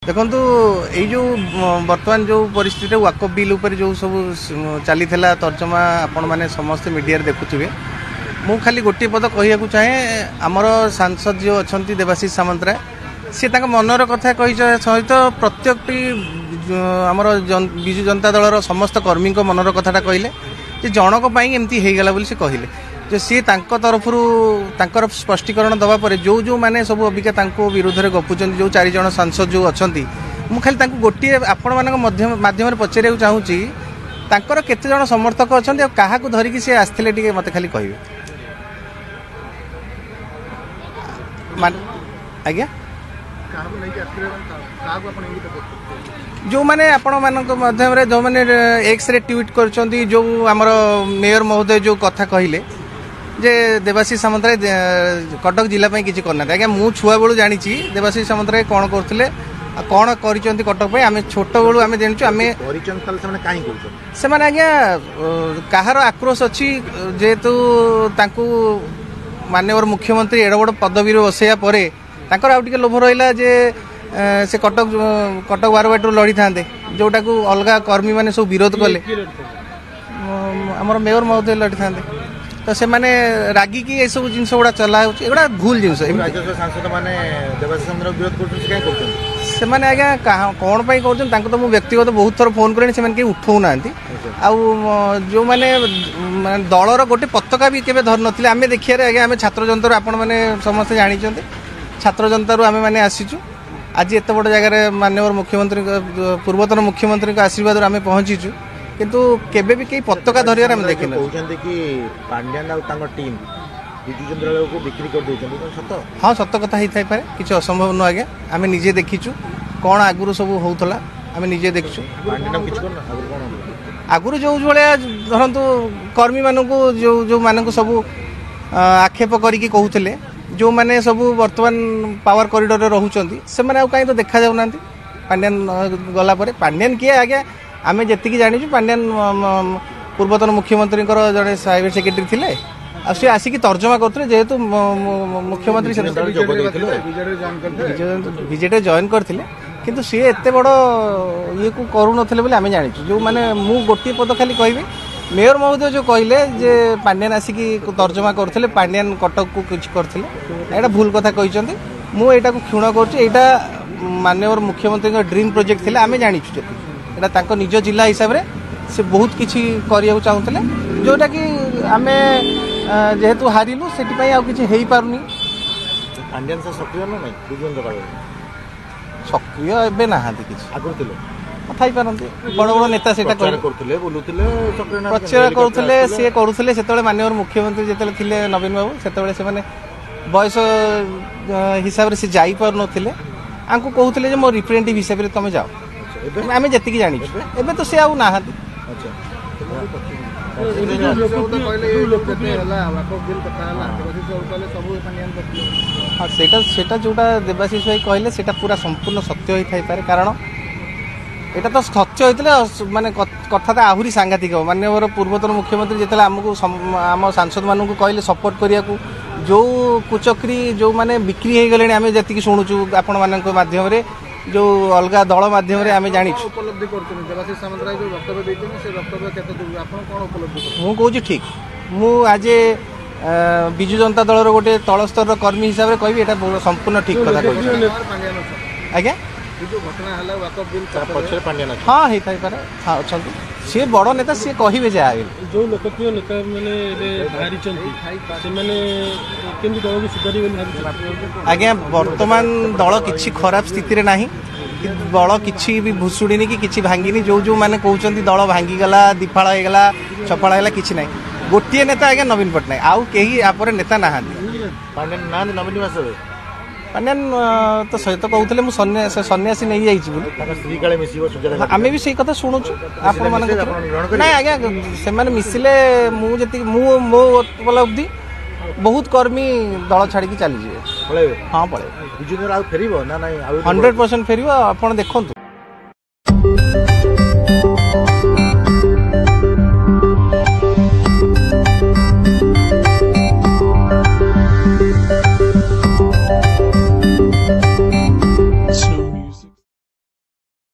देखु यो बर्तमान जो परिस्थिति वाकफ बिल उपर जो सब चली तर्जमा आपण मैंने समस्ते मीडिया देखुवे मु खाली गोटे पद कहूँ चाहे आमर सांसद जो अच्छा देवाशीष सामंतराय सी मनर कथा कही सहित प्रत्येक आमर विजु जनता दलर समस्त कर्मी मनर कथाटा कहले जनक एमती होगला बोली से कहले जो सी तरफ तर स्पष्टीकरण दवा पर जो जो मैंने सब अबिका विरोध में गपुंट जो 4 जन सांसद जो अच्छा मु खाली गोटे आपण माध्यम पचार चाहूँगी तांकर केते जन समर्थक अच्छा क्या धरिकी सी आसते टे मत खाली कहे आज्ञा जो मैंने आपण माध्यम जो मैंने एक्स रे ट्वीट कर जो आमर मेयर महोदय जो कथा कहले जे देवाशीष सामंतराय कटक जिला किसी करना आज्ञा मु छुआ बेलू जानी देवाशीष सामंतराय कौन करते कौन कर कटक आम छोट बेलू आम जानूँ आम से आज्ञा कहार आक्रोश अच्छी जेहेतु माननीय मुख्यमंत्री एड बड़ पदवी बसैया पर आउ टे लोभ रहा जे से कटक बारवाटी लड़ी था जोटा को अलग कर्मी मैंने सब विरोध कले आमर मेयर महोदय लड़ी था तो से माने रागी की ये सब जिनस गुड़ा चला एगुड़ा भूल जिनस से माने आज्ञा कौन पाई कर तो व्यक्तिगत बहुत थर फोन करें से उठाऊ ना जो मैंने दलर गोटे पताका भी केवे धर नथिले आमे देखिया रे आज्ञा आमे छात्र जनता आपण माने समस्त जानी छात्र जनता आमे माने आसीचु आज एत बड़ जगह माननीय मुख्यमंत्री पूर्वतन मुख्यमंत्री आशीर्वाद आमे पहुंचीचु किंतु केबे भी कई पताका धरियार आमे देखिन कि पांड्यान आ तांग टीम विजु को बिक्री कर देछन सत हां सत कथा ही थाई पारे किछ असंभव न आज्ञा आमे निजे देखिचु कोन आगुरु सब होउतला आमे निजे देखिचु पांड्यान किछ करना आगुरु कोन आगुरु जो भाया धरतु कर्मी मानक जो जो मानक सब आक्षेप करिकी कहूले जो मैंने सब वर्तमान पावर कॉरिडोर रे रहउचंती से माने कहीं तो देखा जाऊ नांती पांड्यान गला परे पांड्यान किए आज्ञा आमे जतिकी जानी पांड्यान पूर्वतन मुख्यमंत्री जड़े प्राइवेट सेक्रेटरी थिले आ से आसिकी तर्जमा करते जेहेतु मुख्यमंत्री बीजेडी जॉइन करथिले किंतु सी एते बड़ ये को करू नथिले बोली आमे जानिछु जो माने मु गोटी पद खाली कहबी मेयर महोदय जो कहले जे पांड्यान आसिकी तर्जमा करथिले पांड्यान कटक को किछ करथिले एटा भूल कथा कहिसंती मु एटा को क्षुण करछु एटा माननीय मुख्यमंत्री का ड्रीम प्रोजेक्ट थिले आमे जानिछु एटा तांको निज जिला हिसाब रे से बहुत किछि करिया चाहूतले जोटा कि आमे जेहेतु हारिलु सेति पई आ किछि हेई पारुनी पांड्यान से सक्रिय न नै दुजन जगह सक्रिय एबे नाहांती किछि आगुर थिले थाई पारंती बड़ बड़ नेता सेटा करथले बोलुथले सक्रिय प्रचार करुथले से करुथले सेतबेले माननीय मुख्यमंत्री जेतले थिले नवीन बाबू सेतबेले से माने बयस हिसाब रे से जाई पार नथिले आंको कहूतले जे मो रिप्रेजेंटेटिव हिसाब रे तमे जाओ आमे जतिकी जानि एबे तो से आउ नाहांती अच्छा हाँ सेटा जोटा देवाशीष भाई कहले सेटा पूरा संपूर्ण सत्य होई थाई पारे कारण एटा तो सत्य होते माने कथा तो आहरी सांघातिक हो माननीय पूर्वतन मुख्यमंत्री जिते आमको आम सांसद मानू कहले सपोर्ट करिया जो कुचक्री जो माने बिक्री हो गले आम जी शुणुचु आपण मान माध्यम जो अलग दल माध्यम आम जानी मु कहूँ ठीक मु आज विजु जनता दलर गोटे तल स्तर कर्मी हिसाब से कहबी एटा संपूर्ण ठीक कथा कहूँ आज्ञा हाँ होता है हाँ अच्छा सी बड़ नेता सी कहे जहाँ जो लोकप्रिय नेता मैंने आज्ञा वर्तमान दल किसी खराब स्थिति ना दल किसी भी भुशुड़ी कि किसी भांगिनी जो जो मैंने कहते दल भांगीगला दिफाड़ होगा चपाड़ होगा कि ना गोटे नेता आज्ञा नवीन पट्टनायक आउ कहीं यापर नेता ना पांड्यान तो सहित कहते मुझे सन्यासी नहीं जाइए आम भी से कथा शुणुचु आपण ना आज्ञा से मिसिले मुझे मो उपलब्धि बहुत कर्मी दल छाड़ी चली जाए हाँ पड़े 100% फेर आप देखु।